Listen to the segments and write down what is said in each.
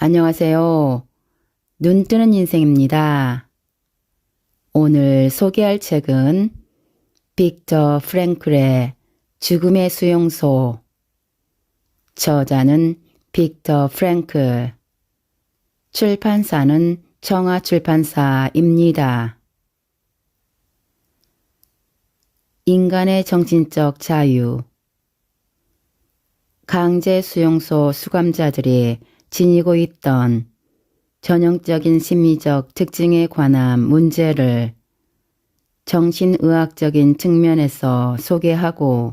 안녕하세요. 눈뜨는 인생입니다. 오늘 소개할 책은 빅터 프랭클의 죽음의 수용소. 저자는 빅터 프랭클. 출판사는 청아출판사입니다. 인간의 정신적 자유. 강제 수용소 수감자들이 지니고 있던 전형적인 심리적 특징에 관한 문제를 정신의학적인 측면에서 소개하고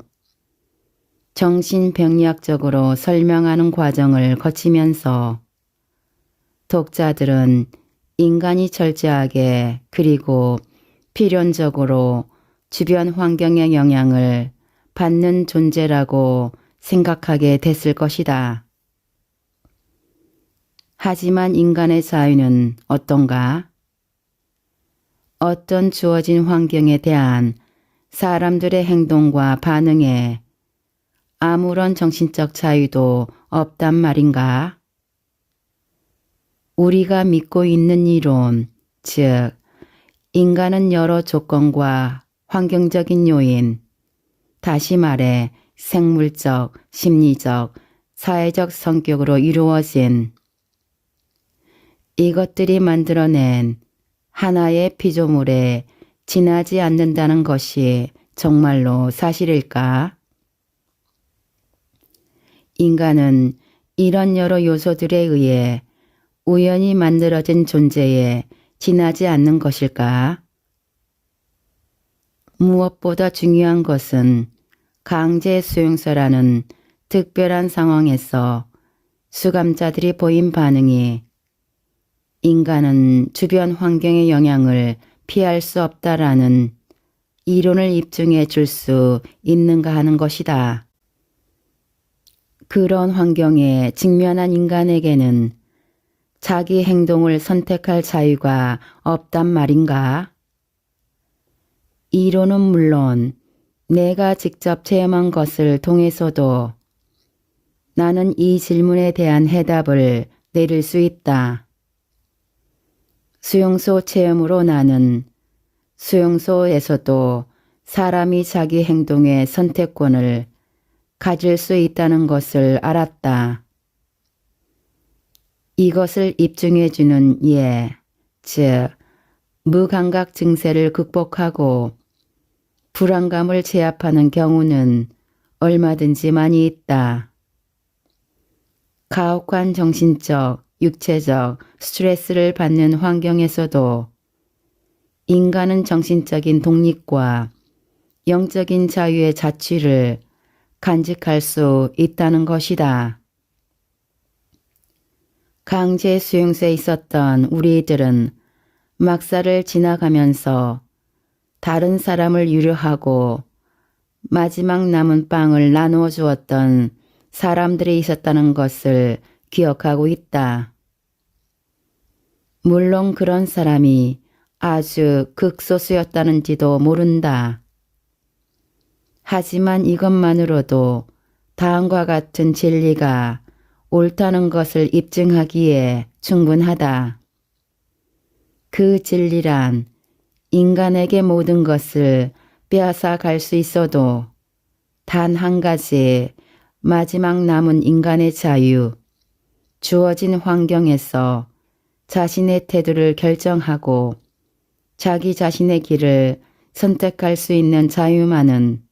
정신병리학적으로 설명하는 과정을 거치면서 독자들은 인간이 철저하게 그리고 필연적으로 주변 환경의 영향을 받는 존재라고 생각하게 됐을 것이다. 하지만 인간의 자유는 어떤가? 어떤 주어진 환경에 대한 사람들의 행동과 반응에 아무런 정신적 자유도 없단 말인가? 우리가 믿고 있는 이론, 즉 인간은 여러 조건과 환경적인 요인, 다시 말해 생물적, 심리적, 사회적 성격으로 이루어진 이것들이 만들어낸 하나의 피조물에 지나지 않는다는 것이 정말로 사실일까? 인간은 이런 여러 요소들에 의해 우연히 만들어진 존재에 지나지 않는 것일까? 무엇보다 중요한 것은 강제 수용소라는 특별한 상황에서 수감자들이 보인 반응이 인간은 주변 환경의 영향을 피할 수 없다라는 이론을 입증해 줄 수 있는가 하는 것이다. 그런 환경에 직면한 인간에게는 자기 행동을 선택할 자유가 없단 말인가? 이론은 물론 내가 직접 체험한 것을 통해서도 나는 이 질문에 대한 해답을 내릴 수 있다. 수용소 체험으로 나는 수용소에서도 사람이 자기 행동의 선택권을 가질 수 있다는 것을 알았다. 이것을 입증해주는 예, 즉 무감각 증세를 극복하고 불안감을 제압하는 경우는 얼마든지 많이 있다. 가혹한 정신적, 육체적 스트레스를 받는 환경에서도 인간은 정신적인 독립과 영적인 자유의 자취를 간직할 수 있다는 것이다. 강제 수용소에 있었던 우리들은 막사를 지나가면서 다른 사람을 유료하고 마지막 남은 빵을 나누어 주었던 사람들이 있었다는 것을 기억하고 있다. 물론 그런 사람이 아주 극소수였다는지도 모른다. 하지만 이것만으로도 다음과 같은 진리가 옳다는 것을 입증하기에 충분하다. 그 진리란 인간에게 모든 것을 빼앗아 갈 수 있어도 단 한 가지 마지막 남은 인간의 자유, 주어진 환경에서 자신의 태도를 결정하고 자기 자신의 길을 선택할 수 있는 자유만은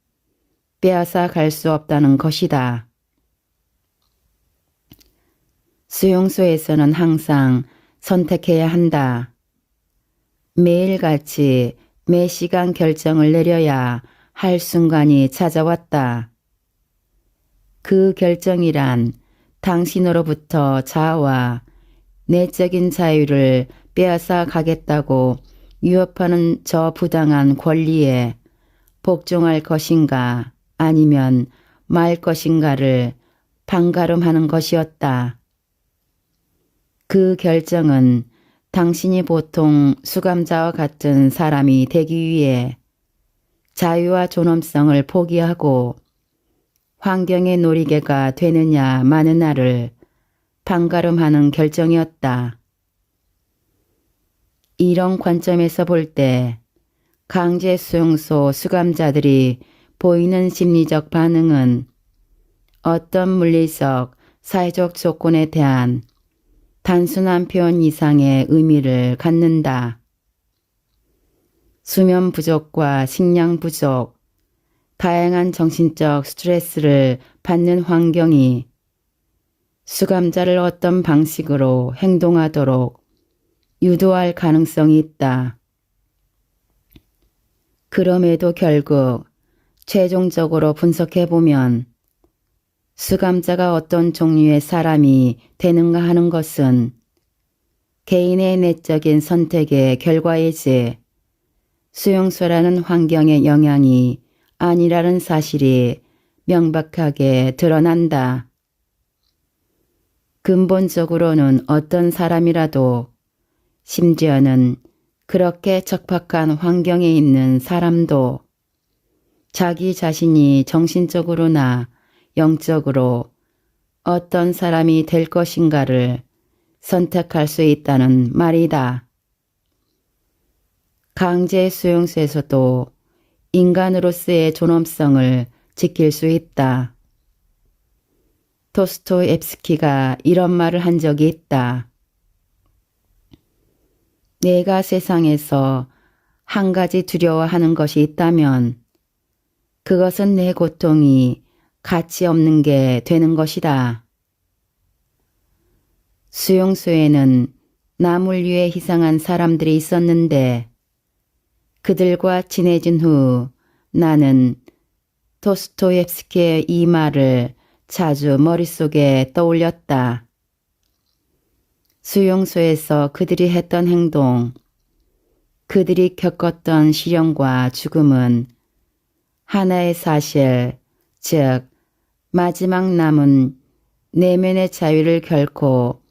빼앗아 갈 수 없다는 것이다. 수용소에서는 항상 선택해야 한다. 매일같이 매 시간 결정을 내려야 할 순간이 찾아왔다. 그 결정이란 당신으로부터 자아와 내적인 자유를 빼앗아 가겠다고 위협하는 저 부당한 권리에 복종할 것인가 아니면 말 것인가를 판가름하는 것이었다. 그 결정은 당신이 보통 수감자와 같은 사람이 되기 위해 자유와 존엄성을 포기하고 환경의 놀이개가 되느냐 마느냐를 판가름하는 결정이었다. 이런 관점에서 볼 때 강제 수용소 수감자들이 보이는 심리적 반응은 어떤 물리적, 사회적 조건에 대한 단순한 표현 이상의 의미를 갖는다. 수면 부족과 식량 부족, 다양한 정신적 스트레스를 받는 환경이 수감자를 어떤 방식으로 행동하도록 유도할 가능성이 있다. 그럼에도 결국 최종적으로 분석해보면 수감자가 어떤 종류의 사람이 되는가 하는 것은 개인의 내적인 선택의 결과이지 수용소라는 환경의 영향이 아니라는 사실이 명백하게 드러난다. 근본적으로는 어떤 사람이라도 심지어는 그렇게 적박한 환경에 있는 사람도 자기 자신이 정신적으로나 영적으로 어떤 사람이 될 것인가를 선택할 수 있다는 말이다. 강제 수용소에서도 인간으로서의 존엄성을 지킬 수 있다. 도스토옙스키가 이런 말을 한 적이 있다. 내가 세상에서 한 가지 두려워하는 것이 있다면 그것은 내 고통이 가치 없는 게 되는 것이다. 수용소에는 남을 위해 희생한 사람들이 있었는데 그들과 친해진 후 나는 도스토옙스키의 이 말을 자주 머릿속에 떠올렸다. 수용소에서 그들이 했던 행동, 그들이 겪었던 시련과 죽음은 하나의 사실, 즉 마지막 남은 내면의 자유를 결코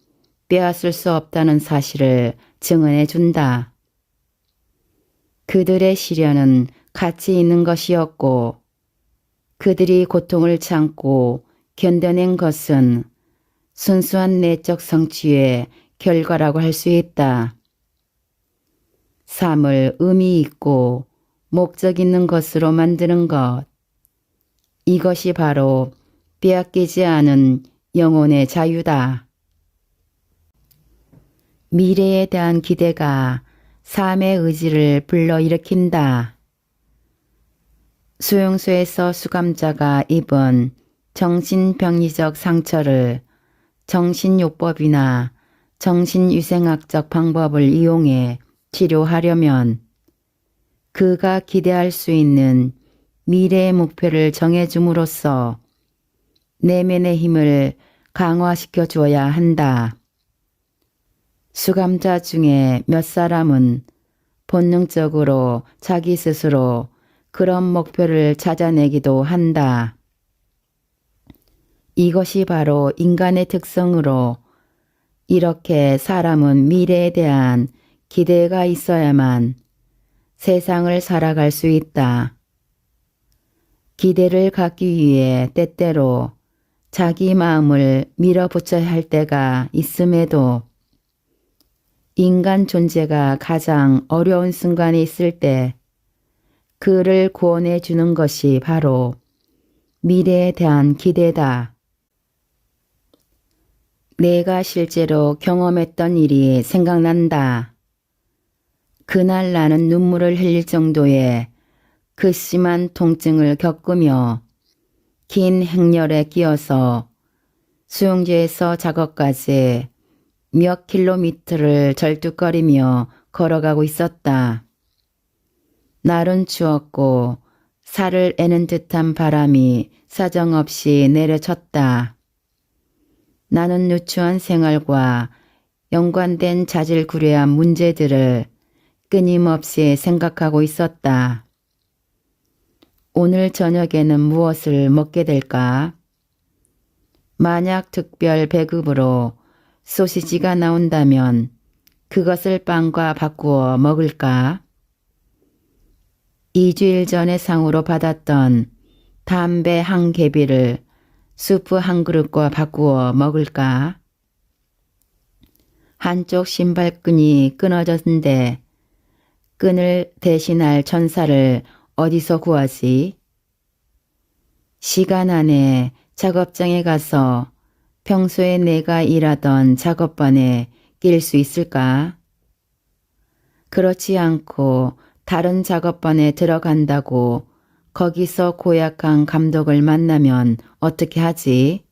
빼앗을 수 없다는 사실을 증언해 준다. 그들의 시련은 가치 있는 것이었고 그들이 고통을 참고 견뎌낸 것은 순수한 내적 성취의 결과라고 할 수 있다. 삶을 의미 있고 목적 있는 것으로 만드는 것. 이것이 바로 빼앗기지 않은 영혼의 자유다. 미래에 대한 기대가 삶의 의지를 불러일으킨다. 수용소에서 수감자가 입은 정신병리적 상처를 정신요법이나 정신위생학적 방법을 이용해 치료하려면 그가 기대할 수 있는 미래의 목표를 정해줌으로써 내면의 힘을 강화시켜 주어야 한다. 수감자 중에 몇 사람은 본능적으로 자기 스스로 그런 목표를 찾아내기도 한다. 이것이 바로 인간의 특성으로 이렇게 사람은 미래에 대한 기대가 있어야만 세상을 살아갈 수 있다. 기대를 갖기 위해 때때로 자기 마음을 밀어붙여야 할 때가 있음에도 인간 존재가 가장 어려운 순간에 있을 때 그를 구원해 주는 것이 바로 미래에 대한 기대다. 내가 실제로 경험했던 일이 생각난다. 그날 나는 눈물을 흘릴 정도의 그 심한 통증을 겪으며 긴 행렬에 끼어서 수용소에서 작업까지 몇 킬로미터를 절뚝거리며 걸어가고 있었다. 날은 추웠고 살을 애는 듯한 바람이 사정없이 내려쳤다. 나는 누추한 생활과 연관된 자질구레한 문제들을 끊임없이 생각하고 있었다. 오늘 저녁에는 무엇을 먹게 될까? 만약 특별 배급으로 소시지가 나온다면 그것을 빵과 바꾸어 먹을까? 2주일 전에 상으로 받았던 담배 한 개비를 수프 한 그릇과 바꾸어 먹을까? 한쪽 신발끈이 끊어졌는데 끈을 대신할 천사를 어디서 구하지? 시간 안에 작업장에 가서 평소에 내가 일하던 작업반에 낄 수 있을까? 그렇지 않고 다른 작업반에 들어간다고 거기서 고약한 감독을 만나면 어떻게 하지?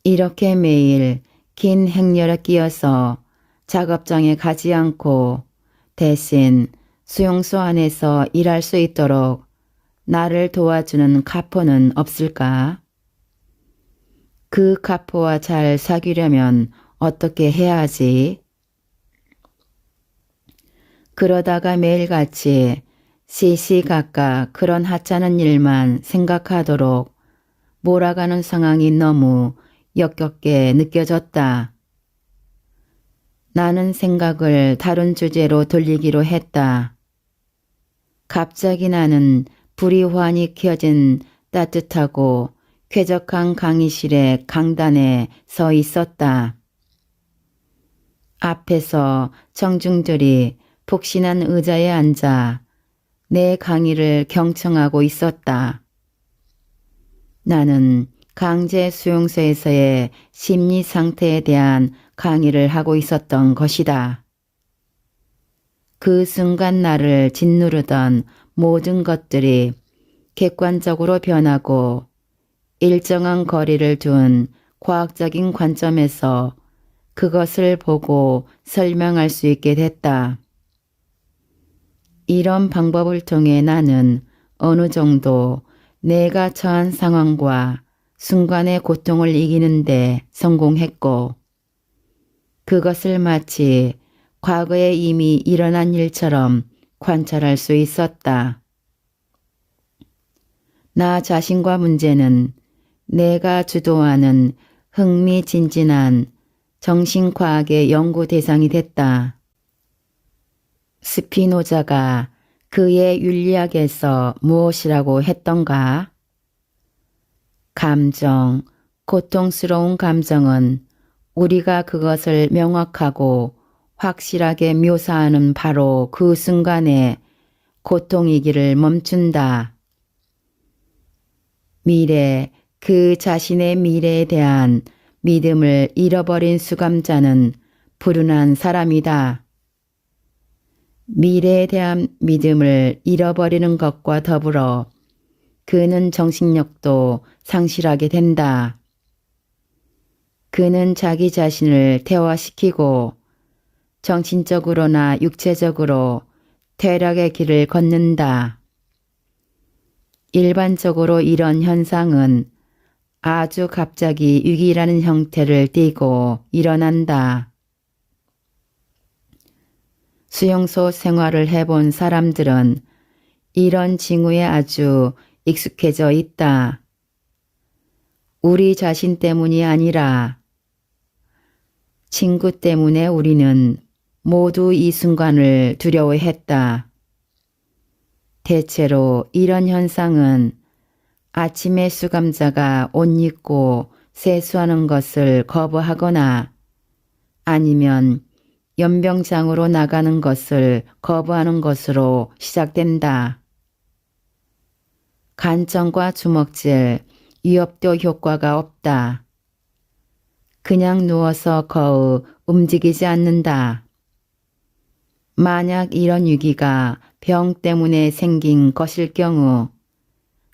이렇게 매일 긴 행렬에 끼어서 작업장에 가지 않고 대신 수용소 안에서 일할 수 있도록 나를 도와주는 카포는 없을까? 그 카포와 잘 사귀려면 어떻게 해야 하지? 그러다가 매일같이 시시각각 그런 하찮은 일만 생각하도록 몰아가는 상황이 너무 역겹게 느껴졌다. 나는 생각을 다른 주제로 돌리기로 했다. 갑자기 나는 불이 환히 켜진 따뜻하고 쾌적한 강의실의 강단에 서 있었다. 앞에서 청중들이 푹신한 의자에 앉아 내 강의를 경청하고 있었다. 나는 강제 수용소에서의 심리 상태에 대한 강의를 하고 있었던 것이다. 그 순간 나를 짓누르던 모든 것들이 객관적으로 변하고 일정한 거리를 둔 과학적인 관점에서 그것을 보고 설명할 수 있게 됐다. 이런 방법을 통해 나는 어느 정도 내가 처한 상황과 순간의 고통을 이기는데 성공했고 그것을 마치 과거에 이미 일어난 일처럼 관찰할 수 있었다. 나 자신과 문제는 내가 주도하는 흥미진진한 정신과학의 연구 대상이 됐다. 스피노자가 그의 윤리학에서 무엇이라고 했던가? 감정, 고통스러운 감정은 우리가 그것을 명확하고 확실하게 묘사하는 바로 그 순간에 고통이기를 멈춘다. 미래, 그 자신의 미래에 대한 믿음을 잃어버린 수감자는 불운한 사람이다. 미래에 대한 믿음을 잃어버리는 것과 더불어 그는 정신력도 상실하게 된다. 그는 자기 자신을 퇴화시키고 정신적으로나 육체적으로 퇴락의 길을 걷는다. 일반적으로 이런 현상은 아주 갑자기 위기라는 형태를 띠고 일어난다. 수용소 생활을 해본 사람들은 이런 징후에 아주 익숙해져 있다. 우리 자신 때문이 아니라 친구 때문에 우리는 모두 이 순간을 두려워했다. 대체로 이런 현상은 아침에 수감자가 옷 입고 세수하는 것을 거부하거나 아니면 연병장으로 나가는 것을 거부하는 것으로 시작된다. 간청과 주먹질, 위협도 효과가 없다. 그냥 누워서 거의 움직이지 않는다. 만약 이런 위기가 병 때문에 생긴 것일 경우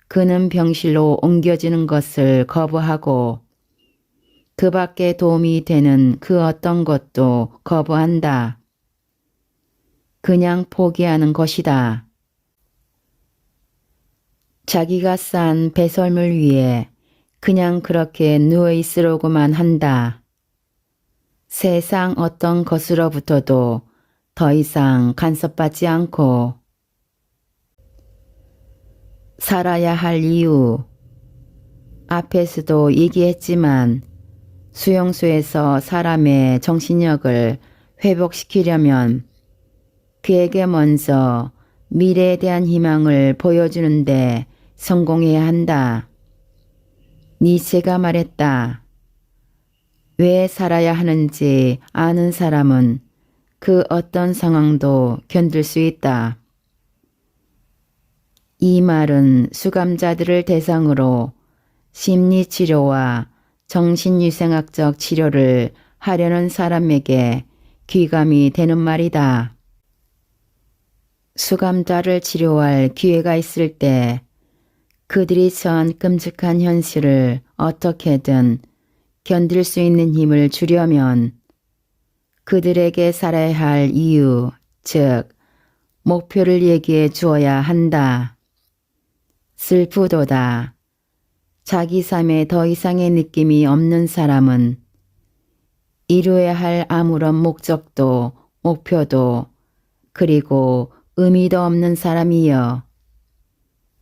그는 병실로 옮겨지는 것을 거부하고 그 밖에 도움이 되는 그 어떤 것도 거부한다. 그냥 포기하는 것이다. 자기가 싼 배설물 위에 그냥 그렇게 누워있으려고만 한다. 세상 어떤 것으로부터도 더 이상 간섭받지 않고 살아야 할 이유. 앞에서도 얘기했지만 수용소에서 사람의 정신력을 회복시키려면 그에게 먼저 미래에 대한 희망을 보여주는데 성공해야 한다. 니체가 말했다. 왜 살아야 하는지 아는 사람은 그 어떤 상황도 견딜 수 있다. 이 말은 수감자들을 대상으로 심리치료와 정신유생학적 치료를 하려는 사람에게 귀감이 되는 말이다. 수감자를 치료할 기회가 있을 때 그들이 처한 끔찍한 현실을 어떻게든 견딜 수 있는 힘을 주려면 그들에게 살아야 할 이유, 즉 목표를 얘기해 주어야 한다. 슬프도다. 자기 삶에 더 이상의 느낌이 없는 사람은 이루어야 할 아무런 목적도 목표도 그리고 의미도 없는 사람이여.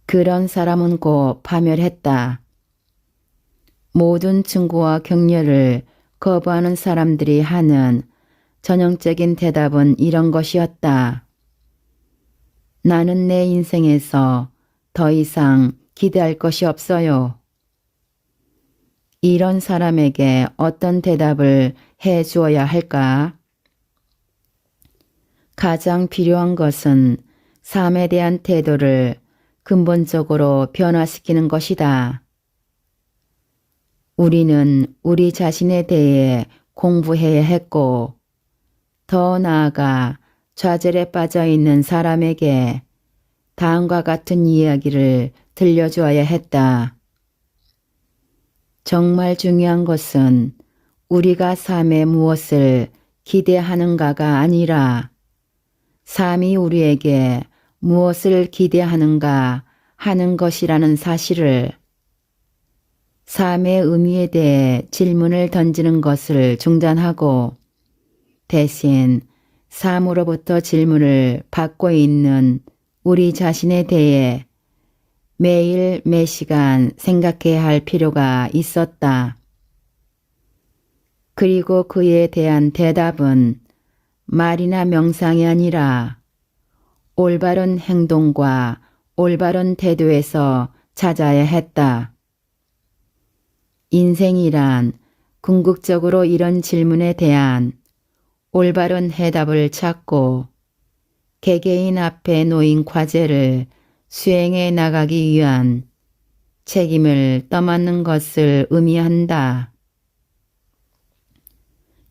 그런 사람은 곧 파멸했다. 모든 증거와 격려를 거부하는 사람들이 하는 전형적인 대답은 이런 것이었다. 나는 내 인생에서 더 이상 기대할 것이 없어요. 이런 사람에게 어떤 대답을 해 주어야 할까? 가장 필요한 것은 삶에 대한 태도를 근본적으로 변화시키는 것이다. 우리는 우리 자신에 대해 공부해야 했고 더 나아가 좌절에 빠져 있는 사람에게 다음과 같은 이야기를 들려주어야 했다. 정말 중요한 것은 우리가 삶에 무엇을 기대하는가가 아니라 삶이 우리에게 무엇을 기대하는가 하는 것이라는 사실을, 삶의 의미에 대해 질문을 던지는 것을 중단하고 대신 삶으로부터 질문을 받고 있는 우리 자신에 대해 매일 매시간 생각해야 할 필요가 있었다. 그리고 그에 대한 대답은 말이나 명상이 아니라 올바른 행동과 올바른 태도에서 찾아야 했다. 인생이란 궁극적으로 이런 질문에 대한 올바른 해답을 찾고 개개인 앞에 놓인 과제를 수행해 나가기 위한 책임을 떠맡는 것을 의미한다.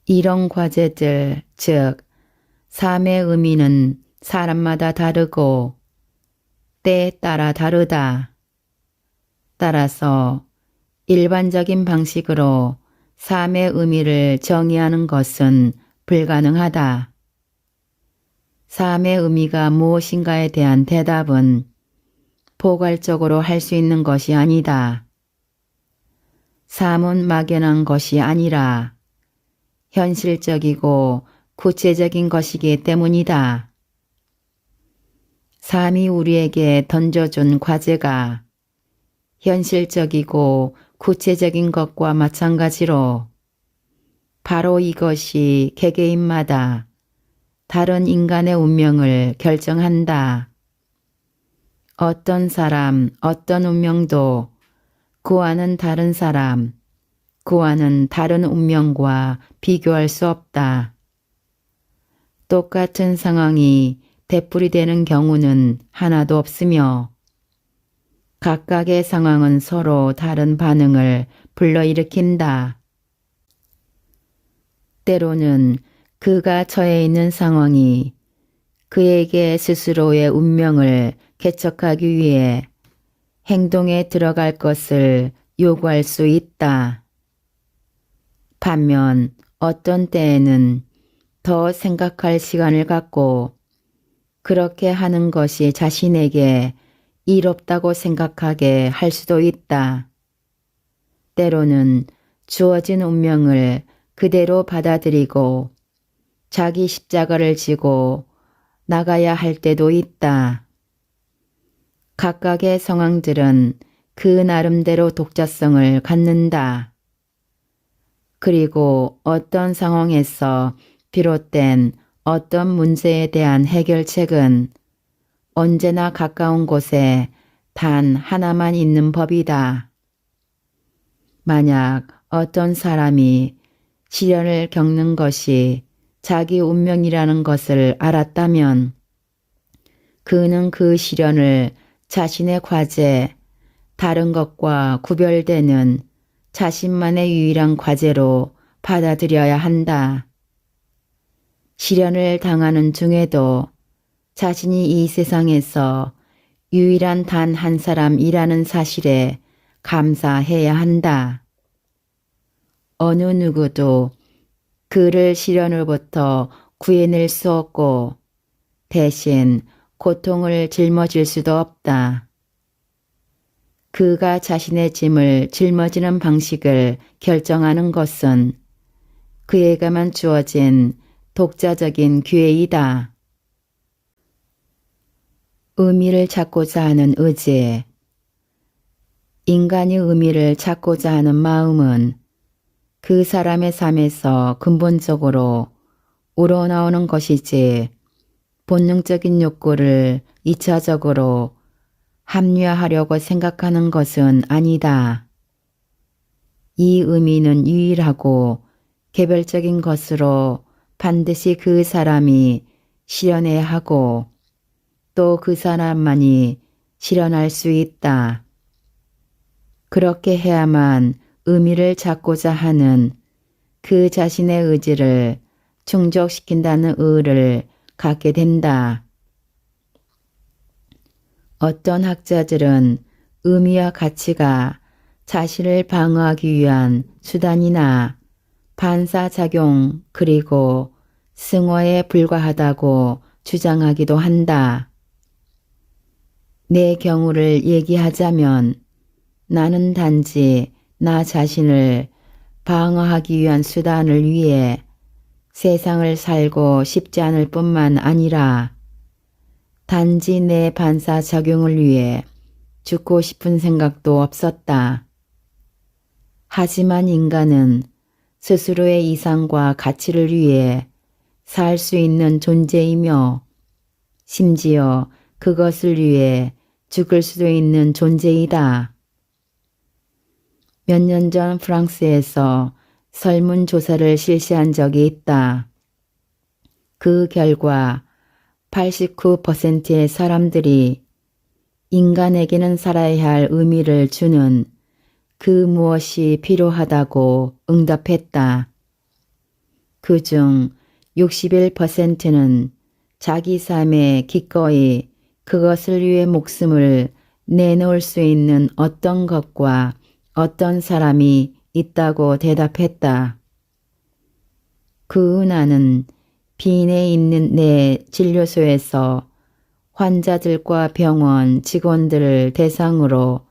이런 과제들, 즉 삶의 의미는 사람마다 다르고 때에 따라 다르다. 따라서 일반적인 방식으로 삶의 의미를 정의하는 것은 불가능하다. 삶의 의미가 무엇인가에 대한 대답은 포괄적으로 할 수 있는 것이 아니다. 삶은 막연한 것이 아니라 현실적이고 구체적인 것이기 때문이다. 삶이 우리에게 던져준 과제가 현실적이고 구체적인 것과 마찬가지로 바로 이것이 개개인마다 다른 인간의 운명을 결정한다. 어떤 사람, 어떤 운명도 그와는 다른 사람, 그와는 다른 운명과 비교할 수 없다. 똑같은 상황이 되풀이되는 경우는 하나도 없으며 각각의 상황은 서로 다른 반응을 불러일으킨다. 때로는 그가 처해 있는 상황이 그에게 스스로의 운명을 개척하기 위해 행동에 들어갈 것을 요구할 수 있다. 반면 어떤 때에는 더 생각할 시간을 갖고 그렇게 하는 것이 자신에게 이롭다고 생각하게 할 수도 있다. 때로는 주어진 운명을 그대로 받아들이고 자기 십자가를 지고 나가야 할 때도 있다. 각각의 상황들은 그 나름대로 독자성을 갖는다. 그리고 어떤 상황에서 비롯된 어떤 문제에 대한 해결책은 언제나 가까운 곳에 단 하나만 있는 법이다. 만약 어떤 사람이 시련을 겪는 것이 자기 운명이라는 것을 알았다면 그는 그 시련을 자신의 과제, 다른 것과 구별되는 자신만의 유일한 과제로 받아들여야 한다. 시련을 당하는 중에도 자신이 이 세상에서 유일한 단 한 사람이라는 사실에 감사해야 한다. 어느 누구도 그를 시련으로부터 구해낼 수 없고 대신 고통을 짊어질 수도 없다. 그가 자신의 짐을 짊어지는 방식을 결정하는 것은 그에게만 주어진 독자적인 기회이다. 의미를 찾고자 하는 의지. 인간이 의미를 찾고자 하는 마음은 그 사람의 삶에서 근본적으로 우러나오는 것이지 본능적인 욕구를 2차적으로 합리화하려고 생각하는 것은 아니다. 이 의미는 유일하고 개별적인 것으로 반드시 그 사람이 실현해야 하고 또 그 사람만이 실현할 수 있다. 그렇게 해야만 의미를 찾고자 하는 그 자신의 의지를 충족시킨다는 의의를 갖게 된다. 어떤 학자들은 의미와 가치가 자신을 방어하기 위한 수단이나 반사작용 그리고 승어에 불과하다고 주장하기도 한다. 내 경우를 얘기하자면 나는 단지 나 자신을 방어하기 위한 수단을 위해 세상을 살고 싶지 않을 뿐만 아니라 단지 내 반사작용을 위해 죽고 싶은 생각도 없었다. 하지만 인간은 스스로의 이상과 가치를 위해 살 수 있는 존재이며 심지어 그것을 위해 죽을 수도 있는 존재이다. 몇 년 전 프랑스에서 설문조사를 실시한 적이 있다. 그 결과 89%의 사람들이 인간에게는 살아야 할 의미를 주는 그 무엇이 필요하다고 응답했다. 그중 61%는 자기 삶에 기꺼이 그것을 위해 목숨을 내놓을 수 있는 어떤 것과 어떤 사람이 있다고 대답했다. 그 나는 빈에 있는 내 진료소에서 환자들과 병원 직원들을 대상으로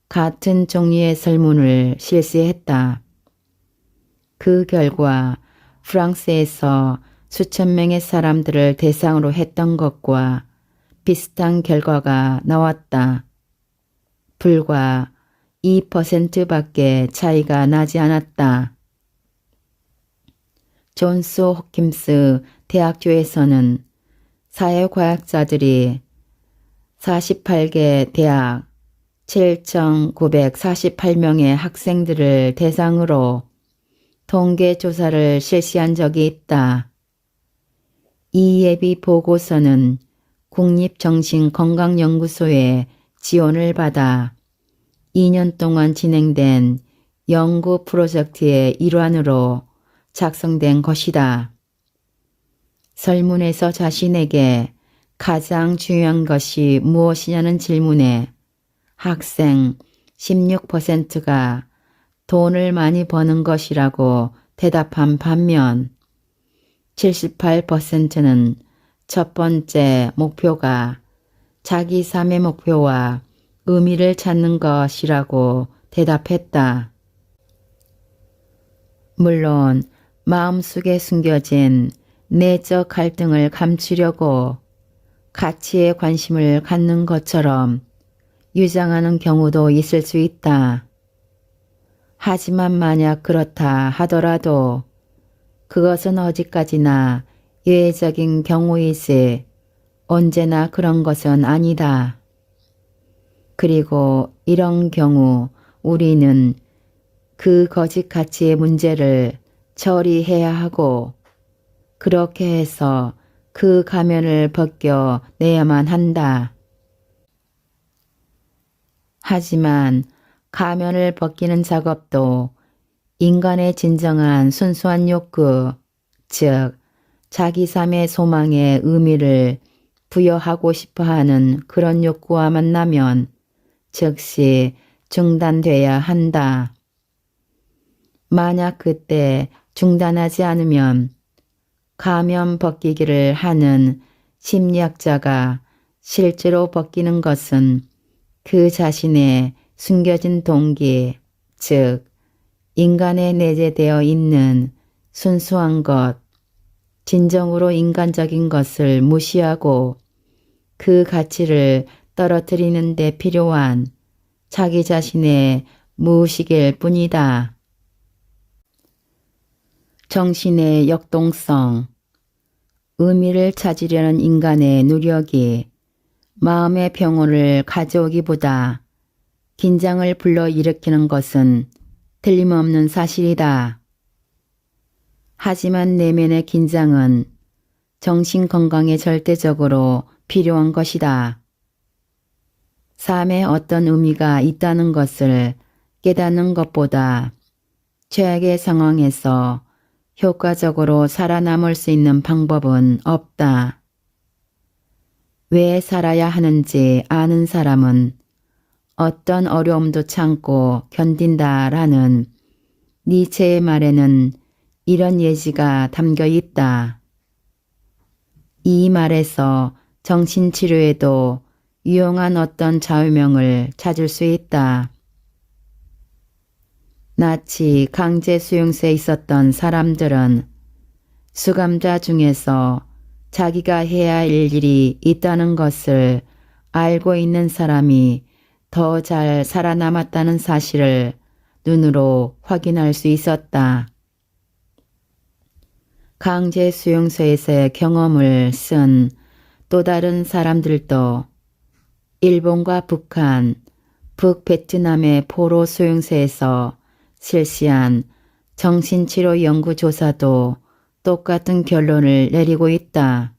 같은 종류의 설문을 실시했다. 그 결과 프랑스에서 수천 명의 사람들을 대상으로 했던 것과 비슷한 결과가 나왔다. 불과 2%밖에 차이가 나지 않았다. 존스 홉킨스 대학교에서는 사회과학자들이 48개 대학 7,948명의 학생들을 대상으로 통계조사를 실시한 적이 있다. 이 예비 보고서는 국립정신건강연구소의 지원을 받아 2년 동안 진행된 연구 프로젝트의 일환으로 작성된 것이다. 설문에서 자신에게 가장 중요한 것이 무엇이냐는 질문에 학생 16%가 돈을 많이 버는 것이라고 대답한 반면 78%는 첫 번째 목표가 자기 삶의 목표와 의미를 찾는 것이라고 대답했다. 물론 마음속에 숨겨진 내적 갈등을 감추려고 가치에 관심을 갖는 것처럼 유장하는 경우도 있을 수 있다. 하지만 만약 그렇다 하더라도 그것은 어디까지나 예외적인 경우이지 언제나 그런 것은 아니다. 그리고 이런 경우 우리는 그 거짓 가치의 문제를 처리해야 하고 그렇게 해서 그 가면을 벗겨내야만 한다. 하지만 가면을 벗기는 작업도 인간의 진정한 순수한 욕구, 즉 자기 삶의 소망에 의미를 부여하고 싶어하는 그런 욕구와 만나면 즉시 중단돼야 한다. 만약 그때 중단하지 않으면 가면 벗기기를 하는 심리학자가 실제로 벗기는 것은 그 자신의 숨겨진 동기, 즉 인간에 내재되어 있는 순수한 것, 진정으로 인간적인 것을 무시하고 그 가치를 떨어뜨리는 데 필요한 자기 자신의 무의식일 뿐이다. 정신의 역동성, 의미를 찾으려는 인간의 노력이 마음의 평온을 가져오기보다 긴장을 불러일으키는 것은 틀림없는 사실이다. 하지만 내면의 긴장은 정신 건강에 절대적으로 필요한 것이다. 삶에 어떤 의미가 있다는 것을 깨닫는 것보다 최악의 상황에서 효과적으로 살아남을 수 있는 방법은 없다. 왜 살아야 하는지 아는 사람은 어떤 어려움도 참고 견딘다라는 니체의 말에는 이런 예지가 담겨 있다. 이 말에서 정신치료에도 유용한 어떤 좌우명을 찾을 수 있다. 나치 강제 수용소에 있었던 사람들은 수감자 중에서 자기가 해야 할 일이 있다는 것을 알고 있는 사람이 더 잘 살아남았다는 사실을 눈으로 확인할 수 있었다. 강제 수용소에서의 경험을 쓴 또 다른 사람들도 일본과 북한, 북베트남의 포로 수용소에서 실시한 정신치료 연구조사도 똑같은 결론을 내리고 있다.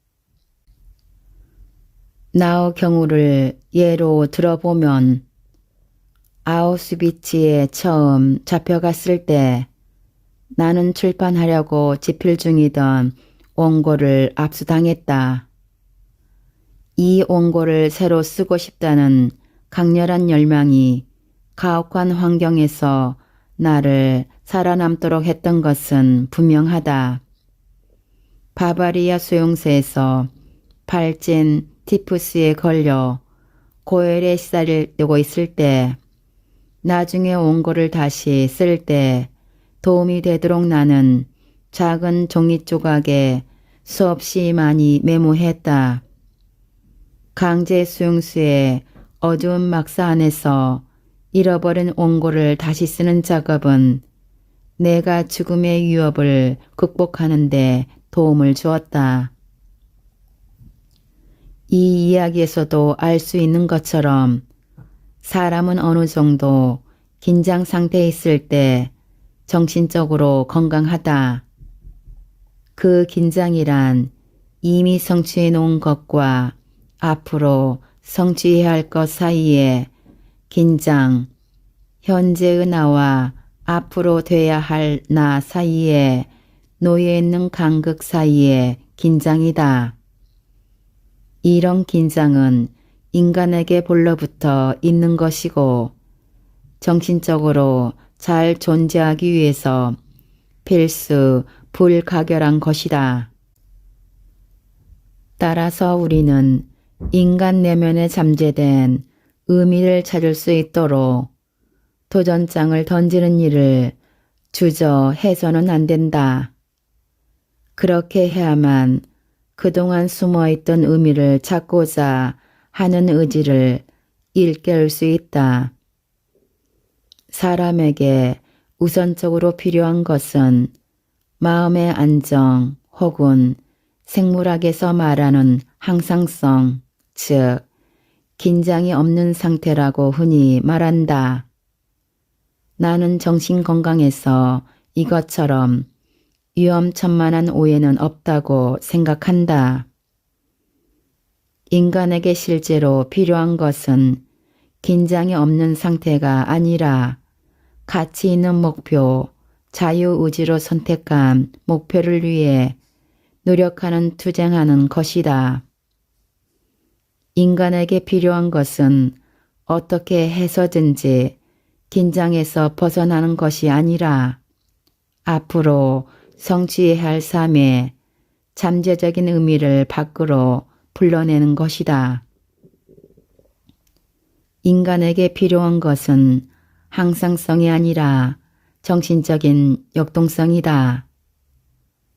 나의 경우를 예로 들어보면 아우슈비츠에 처음 잡혀갔을 때 나는 출판하려고 집필 중이던 원고를 압수당했다. 이 원고를 새로 쓰고 싶다는 강렬한 열망이 가혹한 환경에서 나를 살아남도록 했던 것은 분명하다. 바바리아 수용소에서 발진 티푸스에 걸려 고열에 시달리고 있을 때 나중에 원고를 다시 쓸 때 도움이 되도록 나는 작은 종이 조각에 수없이 많이 메모했다. 강제 수용소의 어두운 막사 안에서 잃어버린 원고를 다시 쓰는 작업은 내가 죽음의 위협을 극복하는 데 도움을 주었다. 이 이야기에서도 알 수 있는 것처럼 사람은 어느 정도 긴장 상태에 있을 때 정신적으로 건강하다. 그 긴장이란 이미 성취해 놓은 것과 앞으로 성취해야 할 것 사이에 긴장, 현재의 나와 앞으로 돼야 할 나 사이에 놓여 있는 간극 사이에 긴장이다. 이런 긴장은 인간에게 본래부터 있는 것이고 정신적으로 잘 존재하기 위해서 필수 불가결한 것이다. 따라서 우리는 인간 내면에 잠재된 의미를 찾을 수 있도록 도전장을 던지는 일을 주저해서는 안 된다. 그렇게 해야만 그동안 숨어있던 의미를 찾고자 하는 의지를 일깨울 수 있다. 사람에게 우선적으로 필요한 것은 마음의 안정 혹은 생물학에서 말하는 항상성, 즉 긴장이 없는 상태라고 흔히 말한다. 나는 정신건강에서 이것처럼 위험천만한 오해는 없다고 생각한다. 인간에게 실제로 필요한 것은 긴장이 없는 상태가 아니라 가치 있는 목표, 자유의지로 선택한 목표를 위해 노력하는 투쟁하는 것이다. 인간에게 필요한 것은 어떻게 해서든지 긴장에서 벗어나는 것이 아니라 앞으로 성취해야 할 삶의 잠재적인 의미를 밖으로 불러내는 것이다. 인간에게 필요한 것은 항상성이 아니라 정신적인 역동성이다.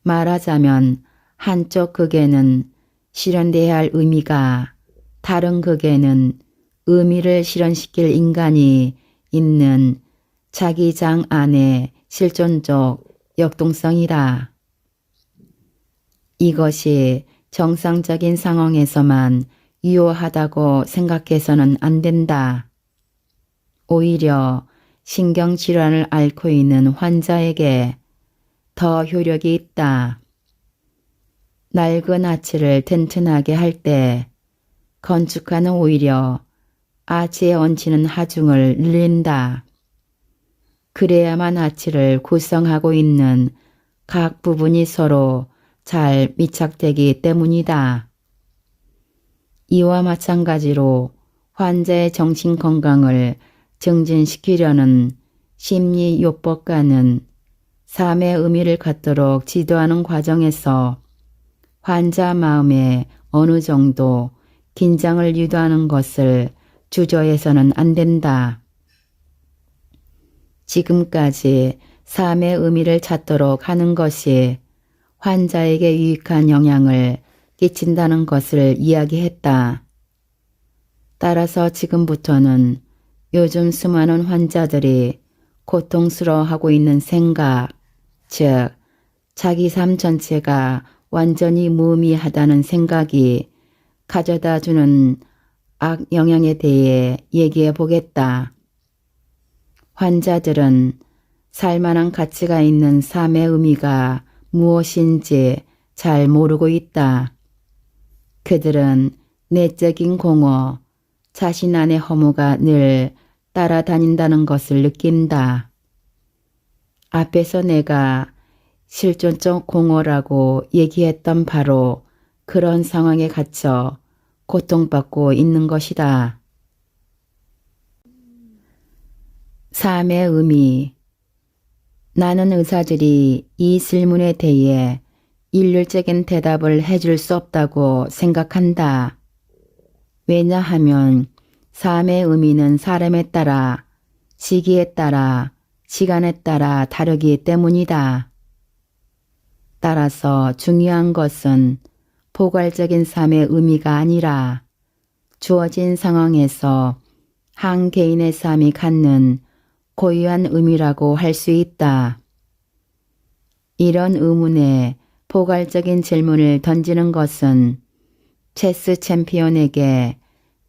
말하자면 한쪽 극에는 실현돼야 할 의미가, 다른 극에는 의미를 실현시킬 인간이 있는 자기장 안의 실존적 역동성이다. 이것이 정상적인 상황에서만 유효하다고 생각해서는 안 된다. 오히려 신경질환을 앓고 있는 환자에게 더 효력이 있다. 낡은 아치를 튼튼하게 할 때 건축가는 오히려 아치에 얹히는 하중을 늘린다. 그래야만 아치를 구성하고 있는 각 부분이 서로 잘 밀착되기 때문이다. 이와 마찬가지로 환자의 정신건강을 증진시키려는 심리요법가는 삶의 의미를 갖도록 지도하는 과정에서 환자 마음에 어느 정도 긴장을 유도하는 것을 주저해서는 안 된다. 지금까지 삶의 의미를 찾도록 하는 것이 환자에게 유익한 영향을 끼친다는 것을 이야기했다. 따라서 지금부터는 요즘 수많은 환자들이 고통스러워하고 있는 생각, 즉 자기 삶 전체가 완전히 무의미하다는 생각이 가져다주는 악영향에 대해 얘기해 보겠다. 환자들은 살만한 가치가 있는 삶의 의미가 무엇인지 잘 모르고 있다. 그들은 내적인 공허, 자신 안의 허무가 늘 따라다닌다는 것을 느낀다. 앞에서 내가 실존적 공허라고 얘기했던 바로 그런 상황에 갇혀 고통받고 있는 것이다. 삶의 의미. 나는 의사들이 이 질문에 대해 일률적인 대답을 해줄 수 없다고 생각한다. 왜냐하면 삶의 의미는 사람에 따라, 시기에 따라, 시간에 따라 다르기 때문이다. 따라서 중요한 것은 포괄적인 삶의 의미가 아니라 주어진 상황에서 한 개인의 삶이 갖는 고유한 의미라고 할 수 있다. 이런 의문에 포괄적인 질문을 던지는 것은 체스 챔피언에게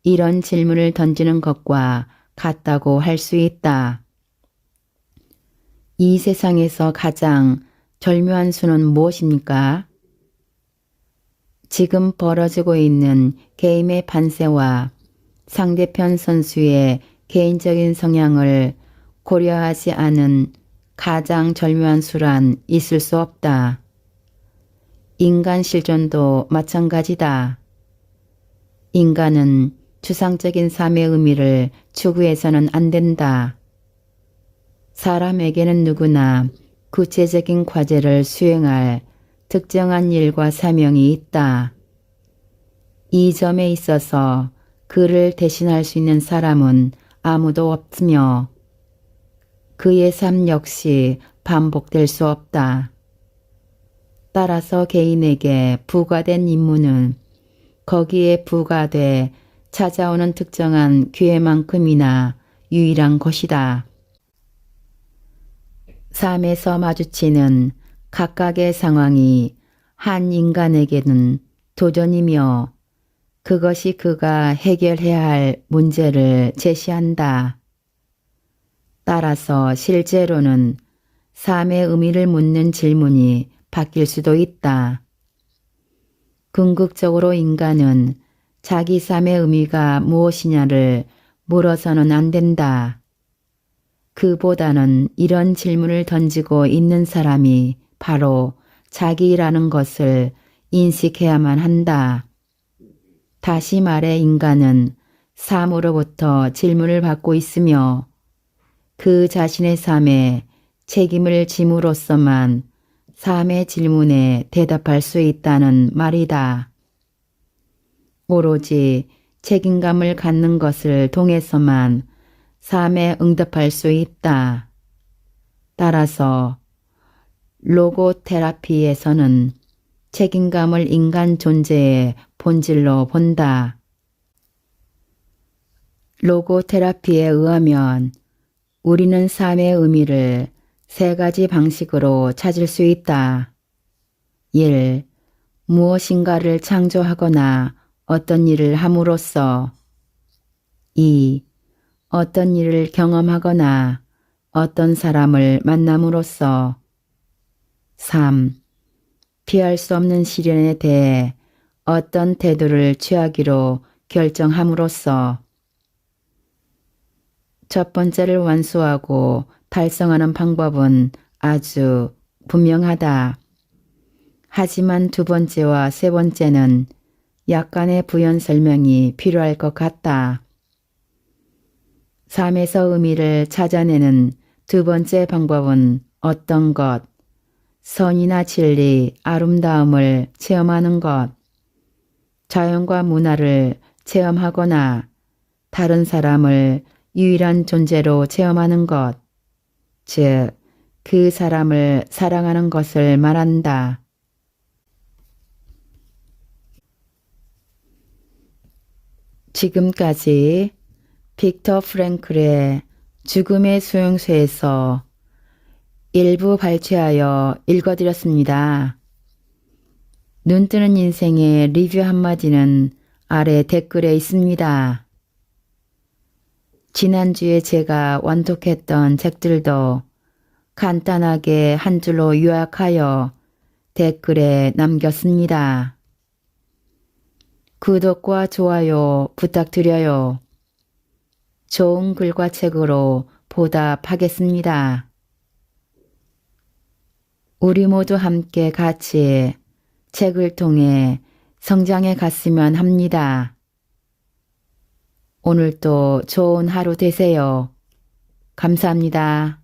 이런 질문을 던지는 것과 같다고 할 수 있다. 이 세상에서 가장 절묘한 수는 무엇입니까? 지금 벌어지고 있는 게임의 판세와 상대편 선수의 개인적인 성향을 고려하지 않은 가장 절묘한 수란 있을 수 없다. 인간 실존도 마찬가지다. 인간은 추상적인 삶의 의미를 추구해서는 안 된다. 사람에게는 누구나 구체적인 과제를 수행할 특정한 일과 사명이 있다. 이 점에 있어서 그를 대신할 수 있는 사람은 아무도 없으며 그의 삶 역시 반복될 수 없다. 따라서 개인에게 부과된 임무는 거기에 부과돼 찾아오는 특정한 기회만큼이나 유일한 것이다. 삶에서 마주치는 각각의 상황이 한 인간에게는 도전이며 그것이 그가 해결해야 할 문제를 제시한다. 따라서 실제로는 삶의 의미를 묻는 질문이 바뀔 수도 있다. 궁극적으로 인간은 자기 삶의 의미가 무엇이냐를 물어서는 안 된다. 그보다는 이런 질문을 던지고 있는 사람이 바로 자기라는 것을 인식해야만 한다. 다시 말해 인간은 삶으로부터 질문을 받고 있으며 그 자신의 삶에 책임을 짐으로써만 삶의 질문에 대답할 수 있다는 말이다. 오로지 책임감을 갖는 것을 통해서만 삶에 응답할 수 있다. 따라서 로고테라피에서는 책임감을 인간 존재의 본질로 본다. 로고테라피에 의하면 우리는 삶의 의미를 세 가지 방식으로 찾을 수 있다. 1. 무엇인가를 창조하거나 어떤 일을 함으로써 2. 어떤 일을 경험하거나 어떤 사람을 만남으로써 3. 피할 수 없는 시련에 대해 어떤 태도를 취하기로 결정함으로써 첫 번째를 완수하고 달성하는 방법은 아주 분명하다. 하지만 두 번째와 세 번째는 약간의 부연 설명이 필요할 것 같다. 삶에서 의미를 찾아내는 두 번째 방법은 어떤 것, 선이나 진리, 아름다움을 체험하는 것, 자연과 문화를 체험하거나 다른 사람을 유일한 존재로 체험하는 것, 즉, 그 사람을 사랑하는 것을 말한다. 지금까지 빅터 프랭클의 죽음의 수용소에서 일부 발췌하여 읽어드렸습니다. 눈뜨는 인생의 리뷰 한마디는 아래 댓글에 있습니다. 지난주에 제가 완독했던 책들도 간단하게 한 줄로 요약하여 댓글에 남겼습니다. 구독과 좋아요 부탁드려요. 좋은 글과 책으로 보답하겠습니다. 우리 모두 함께 같이 책을 통해 성장해 갔으면 합니다. 오늘도 좋은 하루 되세요. 감사합니다.